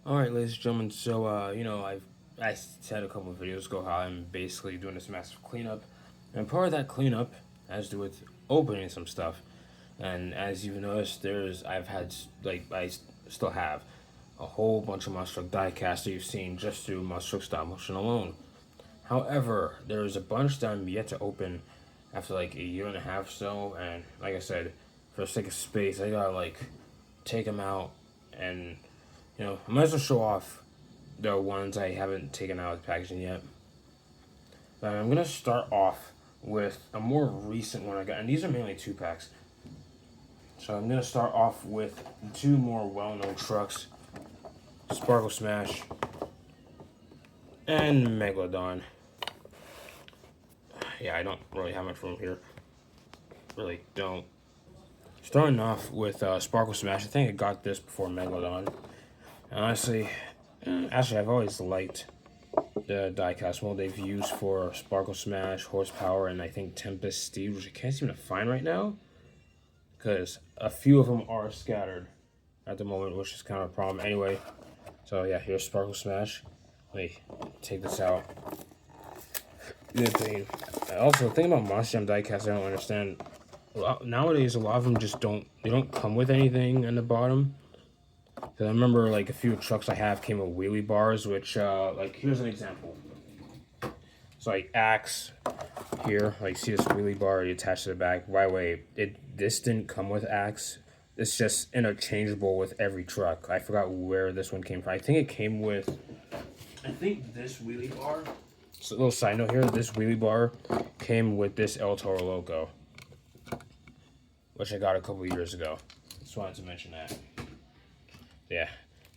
All right, ladies and gentlemen. So, I said a couple of videos ago how I'm basically doing this massive cleanup, and part of that cleanup has to do with opening some stuff. And as you've noticed, I've had still have a whole bunch of Monster Diecast that you've seen just through Monster Stop Motion alone. However, there's a bunch that I'm yet to open after like a year and a half or so, and like I said, for the sake of space, I gotta take them out and I might as well show off the ones I haven't taken out of the packaging yet. But I'm gonna start off with a more recent one I got, and these are mainly 2 packs. So I'm gonna start off with two more well-known trucks: Sparkle Smash and Megalodon. Yeah, I don't really have much room here. Really don't. Starting off with Sparkle Smash, I think I got this before Megalodon. And honestly, I've always liked the diecast mold they've used for Sparkle Smash, Horsepower, and I think Tempest Steed, which I can't seem to find right now because a few of them are scattered at the moment, which is kind of a problem. Anyway, so yeah, here's Sparkle Smash. Let me take this out. Also, the thing about Monster Jam Diecast, I don't understand. Nowadays, a lot of them just don't come with anything on the bottom. Because I remember like a few trucks I have came with wheelie bars, which like here's an example. So like Axe here, like see this wheelie bar attached to the back. By the way, this didn't come with Axe. It's just interchangeable with every truck. I forgot where this one came from. I think it came with, I think this wheelie bar. So a little side note here, this wheelie bar came with this El Toro logo, which I got a couple years ago. Just wanted to mention that. Yeah,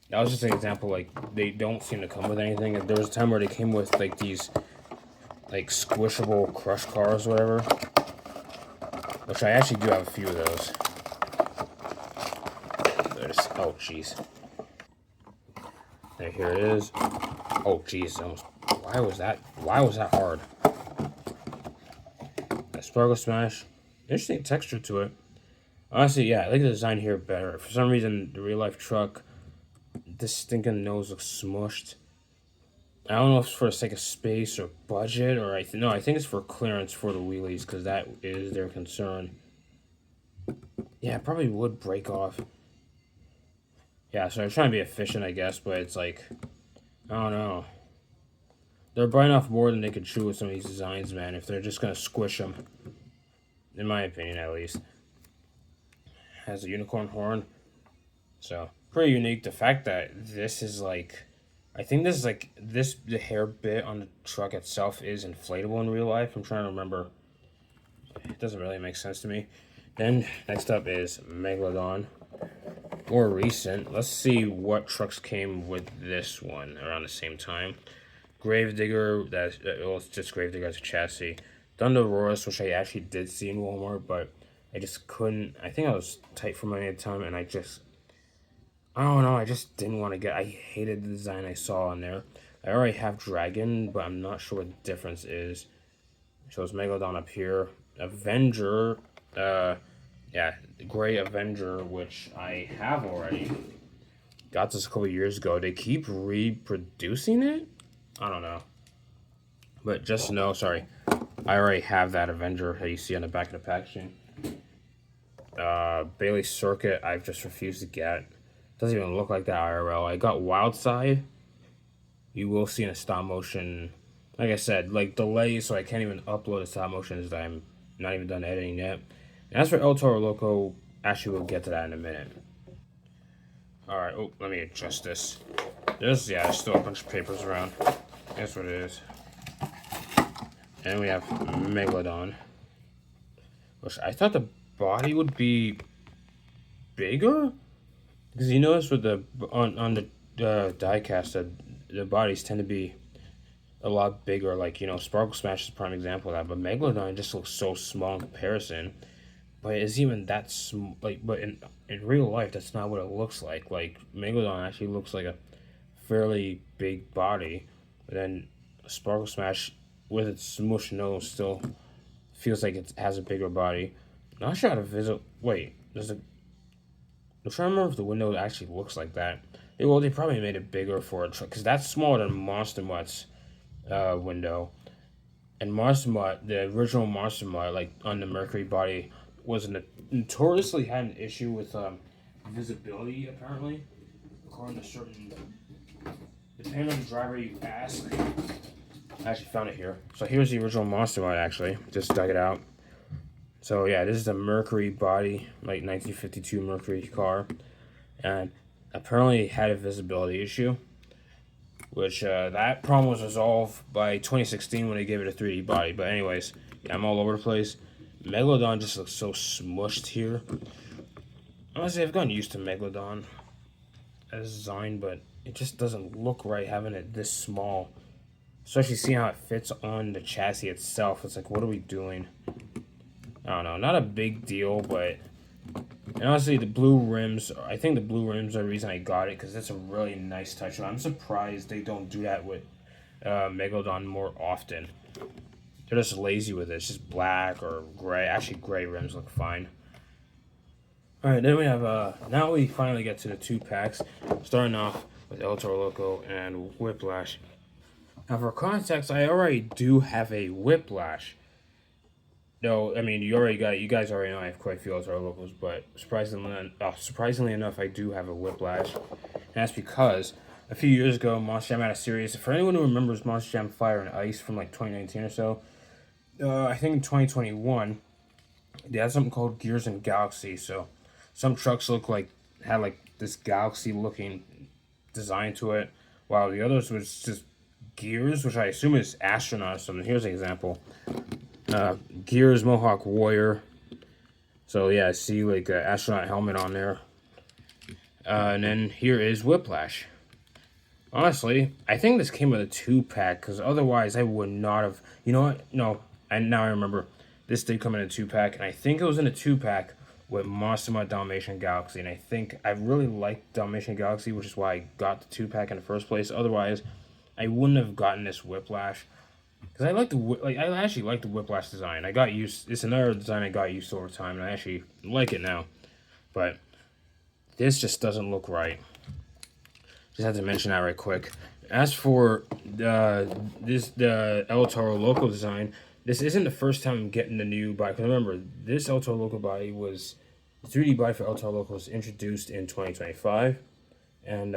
that was just an example. Like they don't seem to come with anything. There was a time where they came with like these like squishable crush cars or whatever, which I actually do have a few of those. Oh jeez, here it is. Oh jeez, almost. Why was that hard? That Sparkle Smash, interesting texture to it. Honestly, yeah, I like the design here better. For some reason, the real life truck, this stinking nose looks smushed. I don't know if it's for the sake of space or budget, or I think it's for clearance for the wheelies because that is their concern. Yeah, it probably would break off. Yeah, so they're trying to be efficient, I guess, but it's like, I don't know. They're biting off more than they could chew with some of these designs, man, if they're just gonna squish them. In my opinion, at least. Has a unicorn horn. So, pretty unique. The fact that this is like, I think this is like, the hair bit on the truck itself is inflatable in real life. I'm trying to remember. It doesn't really make sense to me. Then, next up is Megalodon. More recent. Let's see what trucks came with this one around the same time. Gravedigger, it's just Gravedigger as a chassis. Thunderosaurus, which I actually did see in Walmart, but I just couldn't. I think I was tight for money at the time, and I don't know, I just didn't want to get. I hated the design I saw on there. I already have Dragon, but I'm not sure what the difference is. It shows Megalodon up here. Avenger, yeah, Gray Avenger, which I have already. Got this a couple years ago. They keep reproducing it? I don't know. But just know, sorry, I already have that Avenger that you see on the back of the packaging. Bailey Circuit, I've just refused to get. Doesn't even look like that IRL. I got Wildside. You will see in a stop motion. Like I said, like delays, so I can't even upload the stop motions that I'm not even done editing yet. And as for El Toro Loco, actually we'll get to that in a minute. Alright, oh, let me adjust this. There's still a bunch of papers around. That's what it is. And we have Megalodon. Which I thought the body would be bigger? Because you notice with on the diecast that the bodies tend to be a lot bigger. Like, Sparkle Smash is a prime example of that. But Megalodon just looks so small in comparison. But it's even that but in real life, that's not what it looks like. Like, Megalodon actually looks like a fairly big body. But then Sparkle Smash, with its smushed nose, still feels like it has a bigger body. Not sure how to visit. Wait, I'm trying to remember if the window actually looks like that. Well, they probably made it bigger for a truck because that's smaller than Monster Mutt's window. And Monster Mutt, the original Monster Mutt, like on the Mercury body, was notoriously had an issue with visibility. Apparently, according to certain, depending on the driver you ask. I actually found it here. So here's the original Monster Mutt. Actually, just dug it out. So yeah, this is the Mercury body, like 1952 Mercury car, and apparently it had a visibility issue, which that problem was resolved by 2016 when they gave it a 3D body. But anyways, yeah, I'm all over the place. Megalodon just looks so smushed here. Honestly, I've gotten used to Megalodon as design, but it just doesn't look right having it this small. Especially seeing how it fits on the chassis itself. It's like, what are we doing? I don't know. Not a big deal, but... And honestly, the blue rims, I think the blue rims are the reason I got it, because it's a really nice touch. I'm surprised they don't do that with Megalodon more often. They're just lazy with it. It's just black or gray. Actually, gray rims look fine. Alright, then we have, now we finally get to the 2-packs. Starting off with El Toro Loco and Whiplash. Now, for context, I already do have a Whiplash. No, I mean, you guys already know I have quite a few El Toro Locos, but surprisingly enough, I do have a Whiplash. And that's because a few years ago, Monster Jam had a series. For anyone who remembers Monster Jam Fire and Ice from like 2019 or so, I think in 2021, they had something called Gears and Galaxy. So some trucks had like this galaxy looking design to it, while the others was just gears, which I assume is astronaut or something. Here's an example. Gears Mohawk Warrior. So yeah, I see like an astronaut helmet on there. And then here is Whiplash. Honestly, I think this came with a 2-pack, because otherwise I would not have... You know what? No, now I remember. This did come in a 2-pack, and I think it was in a 2-pack with Monster Mutt Dalmatian Galaxy. And I think I really liked Dalmatian Galaxy, which is why I got the 2-pack in the first place. Otherwise, I wouldn't have gotten this Whiplash. Because I actually like the Whiplash design. It's another design I got used to over time, and I actually like it now. But this just doesn't look right. Just had to mention that right quick. As for the El Toro Loco design, this isn't the first time I'm getting the new body. Because remember, this El Toro Loco body was... The 3D body for El Toro Loco was introduced in 2025. And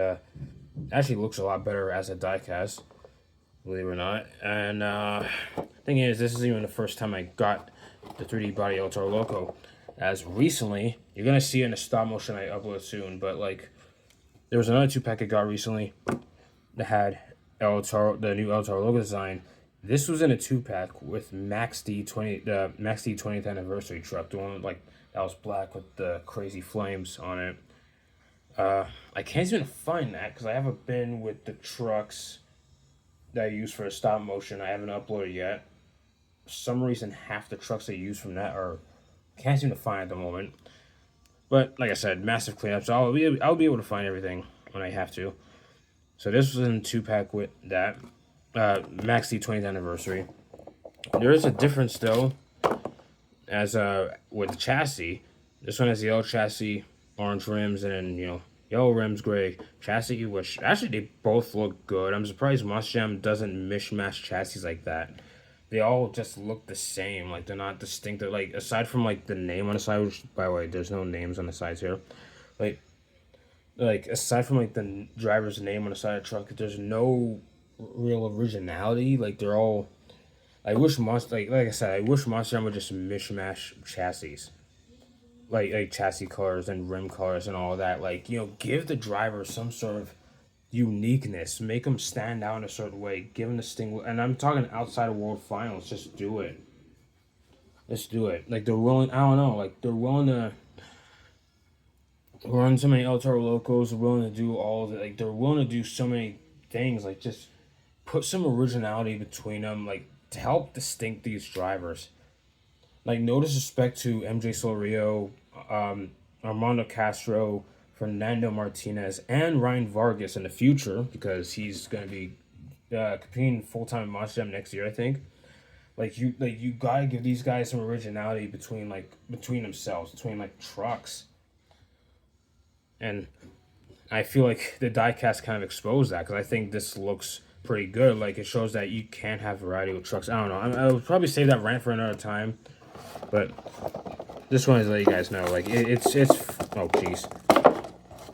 actually looks a lot better as a diecast, believe it or not. And thing is, this isn't even the first time I got the 3D body El Toro Loco. As recently, you're going to see it in the stop motion I upload soon, but like... There was another 2-pack I got recently that had the new El Toro Loco design. This was in a 2-pack with Max D 20th anniversary truck, the one like that was black with the crazy flames on it. I can't even find that because I haven't been with the trucks that I use for a stop motion. I haven't uploaded yet. For some reason, half the trucks I use from that can't seem to find at the moment. But like I said, massive cleanup, so I'll be able to find everything when I have to. So this was in a 2-pack with that Max D 20th anniversary. There is a difference though, as with the chassis. This one has the yellow chassis, orange rims, and then yellow rims, gray chassis. Which actually they both look good. I'm surprised Monster Jam doesn't mishmash chassis like that. They all just look the same, like they're not distinct. They're like, aside from like the name on the side, which by the way, there's no names on the sides here. Like aside from like the driver's name on the side of the truck, there's no real originality. Like they're all. I wish like I said, I wish Monster Jam would just mishmash chassis, like chassis colors and rim colors and all that. Like give the driver some sort of uniqueness, make them stand out in a certain way, give them the sting. And I'm talking outside of World Finals. Just do it. Let's do it. Like they're willing. I don't know. Like they're willing to run so many El Toro Locos. They're willing to do all of it. Like they're willing to do so many things. Like just put some originality between them. Like to help distinct these drivers. Like no disrespect to MJ Solerio, Armando Castro, Fernando Martinez, and Ryan Vargas in the future, because he's going to be competing full-time in Monster Jam next year, I think. You gotta give these guys some originality between themselves, between like trucks. And I feel like the diecast kind of exposed that because I think this looks pretty good. Like it shows that you can have variety with trucks. I don't know. I would probably save that rant for another time, but just wanted to let you guys know. Like it's oh jeez,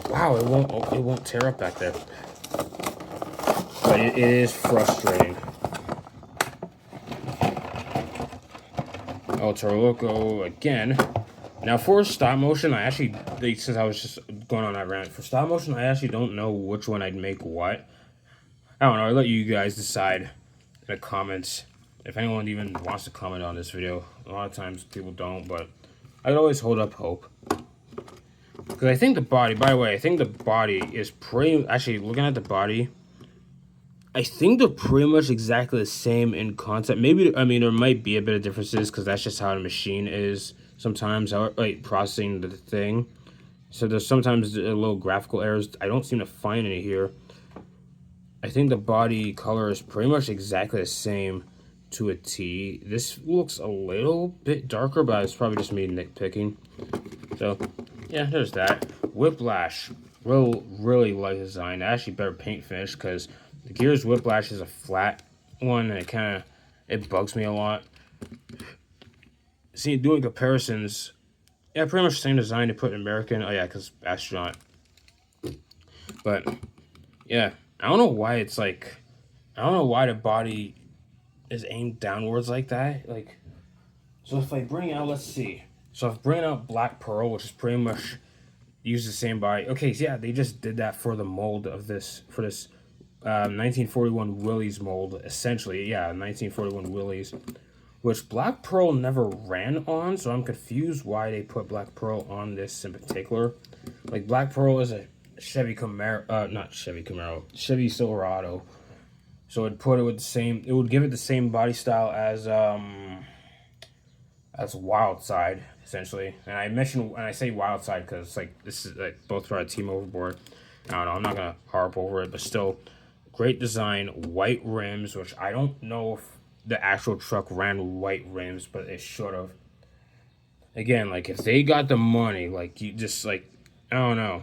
wow, it won't tear up back there, but it is frustrating. El Toro Loco again. Now for stop motion, I actually, since I was just going on that rant, for stop motion, I actually don't know which one I'd make what. I don't know, I'll let you guys decide in the comments. If anyone even wants to comment on this video. A lot of times people don't, but I'd always hold up hope. Because I think the body, by the way, I think the body is pretty, actually looking at the body, I think they're pretty much exactly the same in concept. Maybe, I mean, there might be a bit of differences because that's just how the machine is sometimes, how, like, processing the thing. So there's sometimes a little graphical errors. I don't seem to find any here. I think the body color is pretty much exactly the same to a T. This looks a little bit darker, but it's probably just me nitpicking. So, yeah, there's that. Whiplash. Really like the design. Actually, better paint finish because the Gears Whiplash is a flat one, and it bugs me a lot. See, doing comparisons, yeah, pretty much the same design to put American. Oh yeah, because astronaut. But yeah, I don't know why it's like, I don't know why the body is aimed downwards like that. Like, so if I bring out, let's see. So if I bring out Black Pearl, which is pretty much use the same body. Okay, so yeah, they just did that for the mold of this, for this 1941 Willys mold, essentially. Yeah, 1941 Willys, which Black Pearl never ran on, so I'm confused why they put Black Pearl on this in particular. Like, Black Pearl is a Chevy Camaro, not Chevy Camaro, Chevy Silverado. So it'd put it with the same, it would give it the same body style as Wild Side, essentially. And I mentioned, and I say Wild Side because like this is like both are a Team Overboard. I don't know, I'm not gonna harp over it, but still, great design, white rims, which I don't know if the actual truck ran white rims, but it should have. Again, like if they got the money, like you just like, I don't know.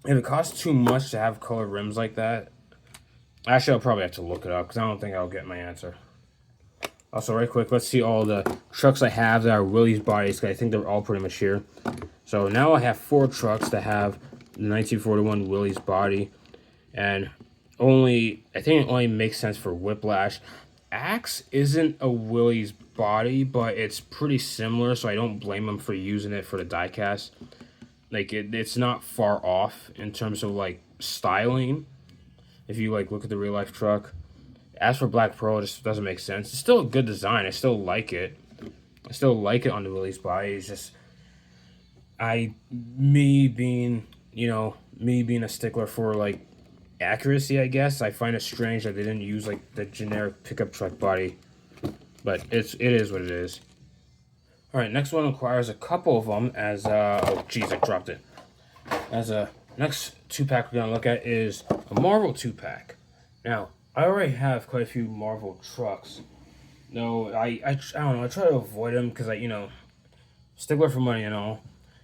If it costs too much to have colored rims like that, actually I'll probably have to look it up because I don't think I'll get my answer. Also, right quick, let's see all the trucks I have that are Willys bodies, because I think they're all pretty much here. So now I have 4 trucks that have the 1941 Willys body, and I think it only makes sense for Whiplash. Axe isn't a Willys body, but it's pretty similar, so I don't blame them for using it for the diecast. Like, it's not far off in terms of, like, styling, if you, like, look at the real-life truck. As for Black Pearl, it just doesn't make sense. It's still a good design. I still like it. I still like it on the Willys body. It's just, me being a stickler for, like, accuracy, I guess, I find it strange that they didn't use, like, the generic pickup truck body. But it is what it is. Alright, next one requires a couple of them as, oh, jeez, I dropped it. As a next 2-pack we're going to look at is a Marvel 2-pack. Now, I already have quite a few Marvel trucks. No, I don't know. I try to avoid them because stickler for money and all.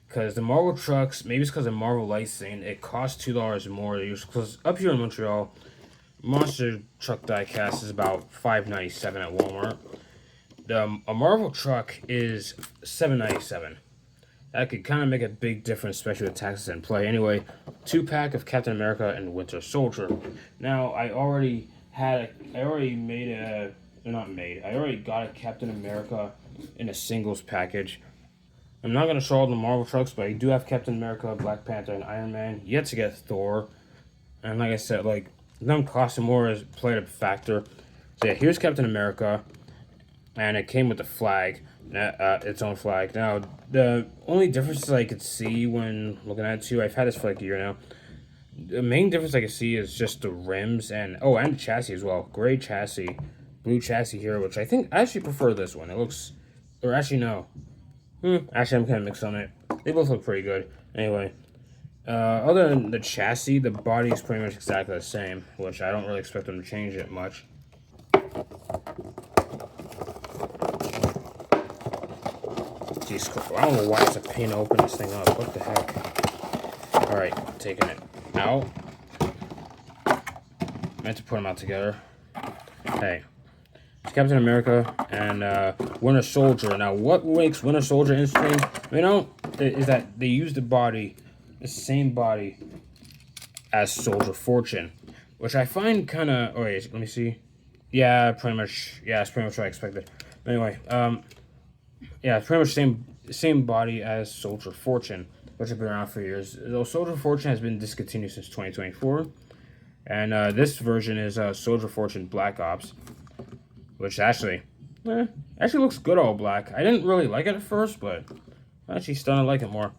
Because the Marvel trucks, maybe it's because of Marvel licensing, it costs $2 more. Because up here in Montreal, Monster Truck Diecast is about $5.97 at Walmart. A Marvel truck is $7.97. That could kind of make a big difference, especially with taxes in play. Anyway, 2-pack of Captain America and Winter Soldier. Now, I already got a Captain America in a singles package. I'm not going to show all the Marvel trucks, but I do have Captain America, Black Panther, and Iron Man. Yet to get Thor. And like I said, like, them costing more has played a factor. So yeah, here's Captain America. And it came with the flag, its own flag. Now, the only differences I could see when looking at it too, I've had this for like a year now. The main difference I can see is just the rims and the chassis as well. Gray chassis, blue chassis here, which I think I actually prefer this one. It looks, or actually no. Actually, I'm kind of mixed on it. They both look pretty good. Anyway, other than the chassis, the body is pretty much exactly the same, which I don't really expect them to change it much. Jeez, I don't know why it's a pain to open this thing up. What the heck? All right, taking it out. Meant to put them out together. Hey, it's Captain America and Winter Soldier. Now, what makes Winter Soldier interesting, is that they use the same body as Soldier Fortune, which I find kind of. Oh wait, let me see. Yeah, pretty much. Yeah, it's pretty much what I expected. But anyway, yeah, it's pretty much same body as Soldier Fortune, which has been around for years. Though Soldier Fortune has been discontinued since 2024, and this version is Soldier Fortune Black Ops, which actually looks good all black. I didn't really like it at first, but I'm actually starting to like it more.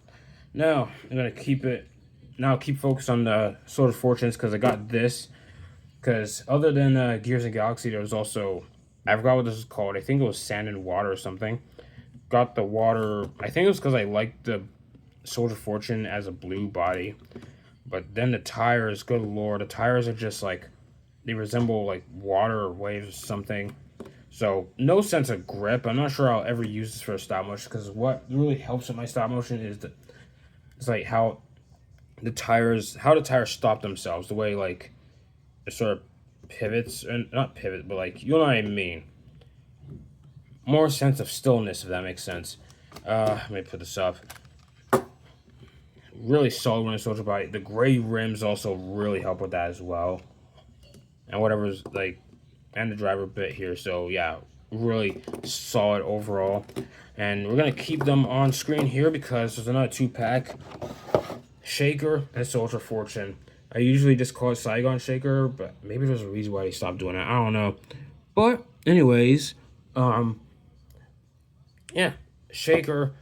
Now I'm gonna keep it. Now keep focused on the Soldier Fortunes because I got this. Because other than Gears of Galaxy, there was also, I forgot what this is called. I think it was Sand and Water or something. Got the water. I think it was because I liked the Soldier Fortune as a blue body. But then the tires, good lord, the tires are just like, they resemble like water or waves or something. So no sense of grip. I'm not sure I'll ever use this for a stop motion because what really helps with my stop motion is it's like how the tires stop themselves. The way like it sort of pivots, and not pivot, but like you know what I mean. More sense of stillness, if that makes sense. Let me put this up. Really solid Winter Soldier body. The gray rims also really help with that as well. And whatever's like, and the driver bit here. So yeah, really solid overall. And we're gonna keep them on screen here because there's another 2-pack. Shaker and Soldier Fortune. I usually just call it Saigon Shaker, but maybe there's a reason why they stopped doing it. I don't know. But anyways, yeah, Shaker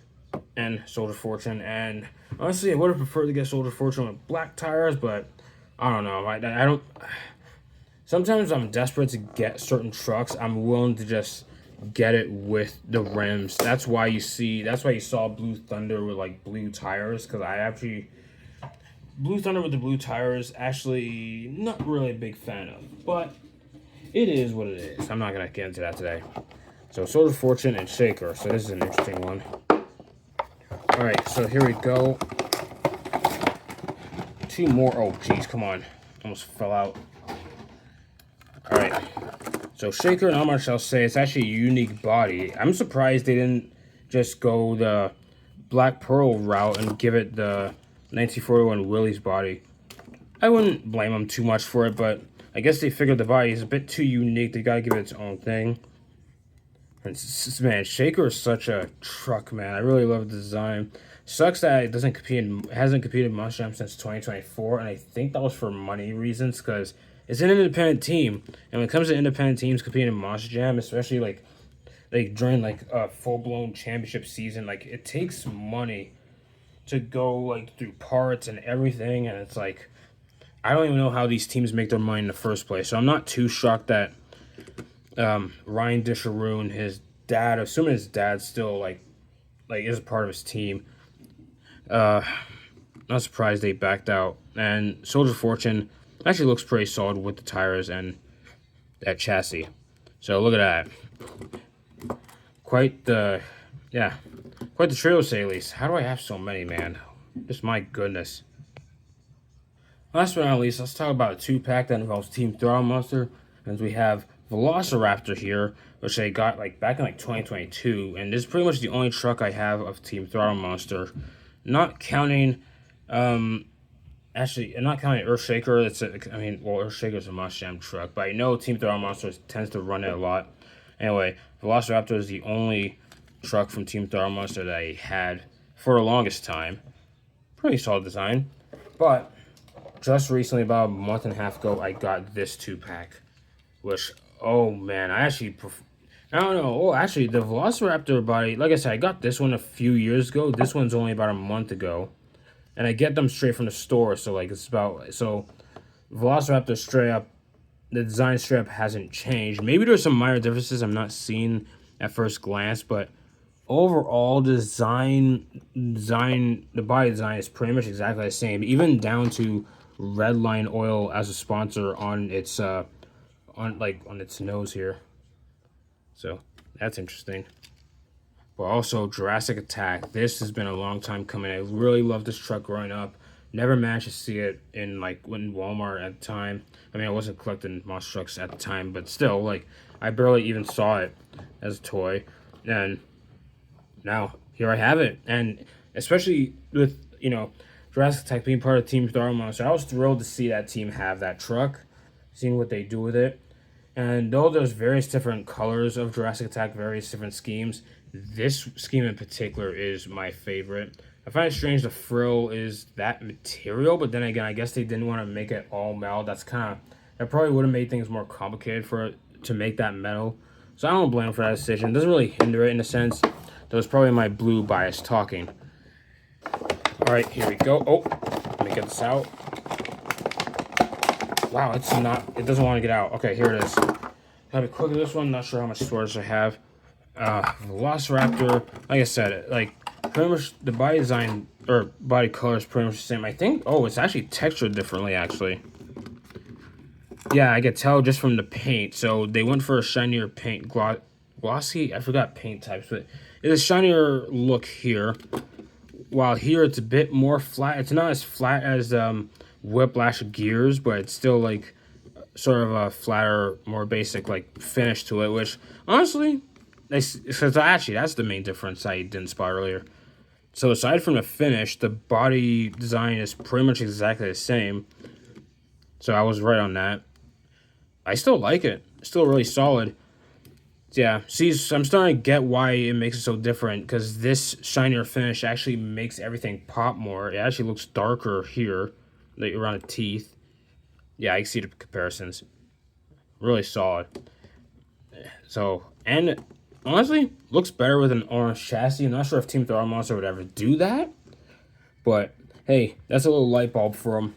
and Soldier Fortune. And honestly, I would have preferred to get Soldier Fortune with black tires, but I don't know. I don't. Sometimes I'm desperate to get certain trucks. I'm willing to just get it with the rims. That's why you saw Blue Thunder with like blue tires, because I actually. Blue Thunder with the blue tires, actually not really a big fan of, but it is what it is. I'm not going to get into that today. So Soldier Fortune and Shaker, so this is an interesting one. Alright, so here we go. 2 more, oh jeez, come on. Almost fell out. Alright, so Shaker, not much I'll say, it's actually a unique body. I'm surprised they didn't just go the Black Pearl route and give it the 1941 Willie's body. I wouldn't blame them too much for it, but I guess they figured the body is a bit too unique. They gotta give it its own thing. And man, Shaker is such a truck, man. I really love the design. Sucks that it hasn't competed in Monster Jam since 2024, and I think that was for money reasons because it's an independent team, and when it comes to independent teams competing in Monster Jam, especially like during like a full blown championship season, like it takes money to go like through parts and everything, and it's like I don't even know how these teams make their money in the first place. So I'm not too shocked that Ryan Disharoon, his dad, assuming his dad's still like is a part of his team. Not surprised they backed out. And Soldier Fortune actually looks pretty solid with the tires and that chassis. So look at that. Quite the trio, say at least. How do I have so many, man? Just my goodness. Last but not least, let's talk about a 2-pack that involves Team Throttle Monster. And we have Velociraptor here, which I got like back in like 2022. And this is pretty much the only truck I have of Team Throttle Monster. Not counting, actually, not counting Earthshaker. Earthshaker's a Monster Jam truck, but I know Team Throttle Monster tends to run it a lot. Anyway, Velociraptor is the only truck from Team Throttle Monster that I had for the longest time. Pretty solid design. But just recently, about a month and a half ago, I got this 2-pack. Which, oh man, I don't know. Oh, actually, the Velociraptor body, like I said, I got this one a few years ago. This one's only about a month ago. And I get them straight from the store, so like Velociraptor straight up, the design straight up hasn't changed. Maybe there's some minor differences I'm not seeing at first glance, but overall the body design is pretty much exactly the same, even down to Redline Oil as a sponsor on its on its nose here. So that's interesting. But also Jurassic Attack. This has been a long time coming. I really loved this truck growing up. Never managed to see it in like in Walmart at the time. I mean, I wasn't collecting monster trucks at the time, but still, like I barely even saw it as a toy, and now here I have it. And especially with Jurassic Tech being part of Team Star Monster, I was thrilled to see that team have that truck, seeing what they do with it. And though there's various different colors of Jurassic Attack, various different schemes, this scheme in particular is my favorite. I find it strange the frill is that material, but then again, I guess they didn't want to make it all metal. That probably would have made things more complicated for it to make that metal. So I don't blame them for that decision. It doesn't really hinder it in a sense. That was probably my blue bias talking. All right, here we go. Oh, let me get this out. Wow, it doesn't want to get out. Okay, here it is. Gotta be quick with this one. Not sure how much storage I have. Velociraptor, like I said, like pretty much the body design or body color is pretty much the same. I think, oh, it's actually textured differently, actually. Yeah, I could tell just from the paint. So they went for a shinier paint, glossy. I forgot paint types, but it's a shinier look here. While here it's a bit more flat. It's not as flat as Whiplash Gears, but it's still like sort of a flatter, more basic like finish to it. Which honestly, actually that's the main difference I didn't spot earlier. So aside from the finish, the body design is pretty much exactly the same. So I was right on that. I still like it. Still really solid. Yeah, see, I'm starting to get why it makes it so different, because this shinier finish actually makes everything pop more. It actually looks darker here, like around the teeth. Yeah, I can see the comparisons. Really solid. So, and honestly, looks better with an orange chassis. I'm not sure if Team Throw Monster would ever do that, but hey, that's a little light bulb for them.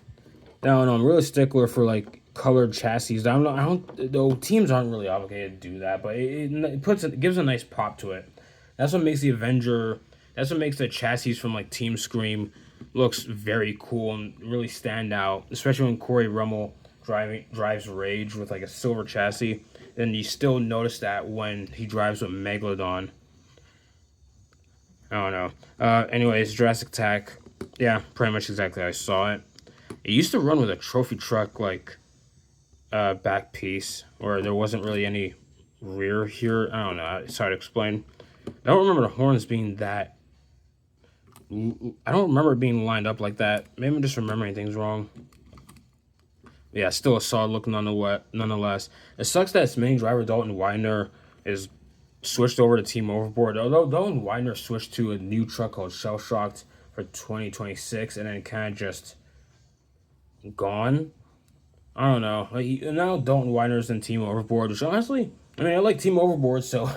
Now, I'm really stickler for like colored chassis. Though teams aren't really obligated to do that, but it gives a nice pop to it. That's what makes the Avenger. That's what makes the chassis from like Team Scream looks very cool and really stand out. Especially when Corey Rummel drives Rage with like a silver chassis, then you still notice that when he drives with Megalodon. I don't know. Anyways, Jurassic Attack. Yeah, pretty much exactly how I saw it. It used to run with a trophy truck like back piece, where there wasn't really any rear here. I don't know. It's hard to explain. I don't remember the horns being that. I don't remember it being lined up like that. Maybe I'm just remembering things wrong. Yeah, still a solid look nonetheless. It sucks that its main driver, Dalton Widener, is switched over to Team Overboard. Although Dalton Widener switched to a new truck called Shell Shocked for 2026, and then kind of just gone. I don't know. Now Dalton Widener's in Team Overboard, which honestly, I mean, I like Team Overboard, so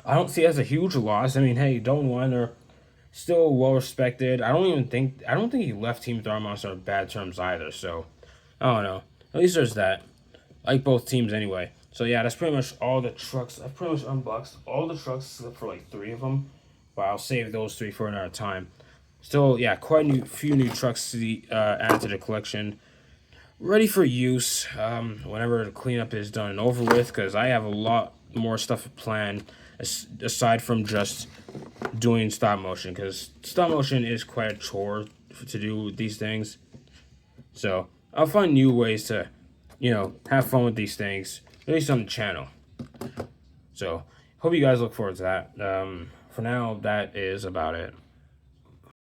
I don't see it as a huge loss. I mean, hey, Dalton Widener, still well respected. I don't think he left Team Star Monster on bad terms either. So I don't know. At least there's that. I like both teams anyway. So yeah, that's pretty much all the trucks. I've pretty much unboxed all the trucks except for like 3 of them, but I'll save those 3 for another time. Still, yeah, quite a few new trucks to add to the collection. Ready for use whenever the cleanup is done and over with, because I have a lot more stuff planned aside from just doing stop motion, because stop motion is quite a chore to do these things. So I'll find new ways to, have fun with these things, at least on the channel. So hope you guys look forward to that. For now, that is about it.